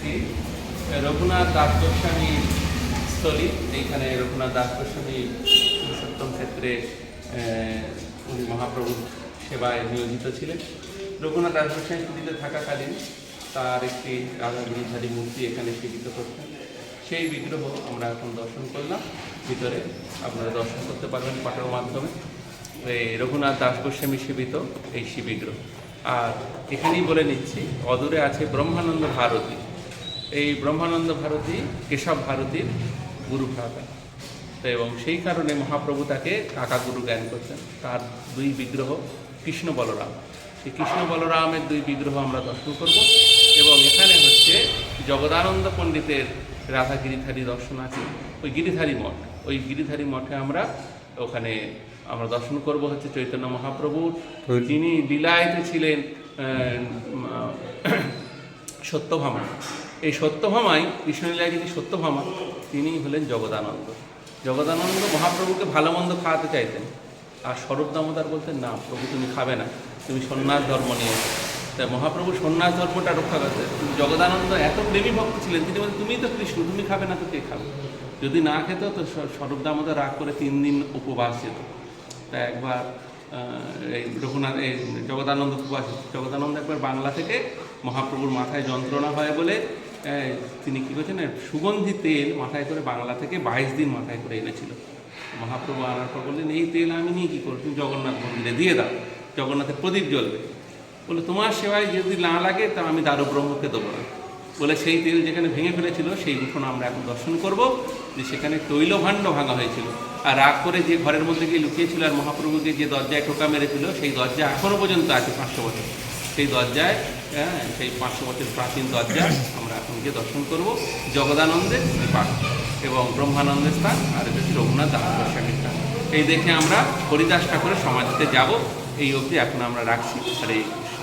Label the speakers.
Speaker 1: এসেছি রঘুনাথ দাস গোস্বামী স্থলী। এইখানে রঘুনাথ দাস গোস্বামী পুরুষোত্তম ক্ষেত্রে উনি মহাপ্রভুর সেবায় নিয়োজিত ছিলেন। রঘুনাথ দাস গোস্বামী পুরীতে থাকাকালীন তার একটি রাধা গিরিধারী মূর্তি এখানে সেবিত করতেন। সেই বিগ্রহ আমরা এখন দর্শন করলাম। ভিতরে আপনারা দর্শন করতে পারবেন পাঠের মাধ্যমে। এই রঘুনাথ দাস গোস্বামী সেবিত এই শিববিগ্রহ। আর এখানেই বলে নিচ্ছি, অদূরে আছে ব্রহ্মানন্দ ভারতী। এই ব্রহ্মানন্দ ভারতী কেশব ভারতীর গুরু ভ্রাতা, তো এবং সেই কারণে মহাপ্রভু তাকে কাকা গুরু জ্ঞান করতেন। তার দুই বিগ্রহ কৃষ্ণ বলরাম, সেই কৃষ্ণ বলরামের দুই বিগ্রহ আমরা দর্শন করব। এবং এখানে হচ্ছে জগদানন্দ পণ্ডিতের রাধা গিরিধারী দর্শন আছে, ওই গিরিধারী মঠ। ওই গিরিধারী মঠে আমরা দর্শন করব হচ্ছে চৈতন্য মহাপ্রভুর, যিনি লীলায়তে ছিলেন সত্যভামা। এই সত্যভামাই কৃষ্ণলীলায় যিনি সত্যভামা, তিনি হলেন জগদানন্দ। জগদানন্দ মহাপ্রভুকে ভালো মন্দ খাওয়াতে চাইতেন, আর স্বরূপ দামোদর বলতেন, না প্রভু তুমি খাবে না, তুমি সন্ন্যাস ধর্ম নিয়ে। তাই মহাপ্রভু সন্ন্যাস ধর্মটা রক্ষা করতে, জগদানন্দ এত প্রেমী ভক্ত ছিলেন, তিনি বলতেন তুমিই তো কৃষ্ণ, তুমি খাবে না তো কে খাবে। যদি না খেত তো স্বরূপ দামোদর রাগ করে 3 দিন উপবাস যেত। তা একবার এই জগদানন্দ উপবাস, জগদানন্দ একবার বাংলা থেকে মহাপ্রভুর মাথায় যন্ত্রণা হয় বলে তিনি কী করছেন, সুগন্ধি তেল মাথায় করে বাংলা থেকে 22 দিন মাথায় করে এনেছিল। মহাপ্রভু আনার পর বললেন, এই তেল আমি নিয়ে কী করব, তুমি জগন্নাথ মন্দিরে দিয়ে দাও, জগন্নাথের প্রদীপ জ্বলবে। বলে তোমার সেবায় যদি না লাগে তা আমি দারু ব্রহ্মকে দেবো না। বলে সেই তেল যেখানে ভেঙে ফেলেছিল সেই উঠোন আমরা এখন দর্শন করব, যে সেখানে তৈলভাণ্ড ভাঙা হয়েছিল। আর রাগ করে যে ঘরের মধ্যে গিয়ে লুকিয়েছিল আর মহাপ্রভুকে যে দরজায় টোকা মেরেছিল, সেই দরজা এখনও পর্যন্ত আছে 500 বছর। সেই দরজায় সেই 500 বছর প্রাচীন দরজা আমরা এখন গিয়ে দর্শন করব। জগদানন্দের পাঠ এবং ব্রহ্মানন্দের স্থান, আর এটা হচ্ছে রঘুনাথ দাস গোস্বামীর স্থান। এই দেখে আমরা হরিদাস ঠাকুরের সমাধিতে যাব। এই অবধি এখন আমরা রাখছি। হরে কৃষ্ণ।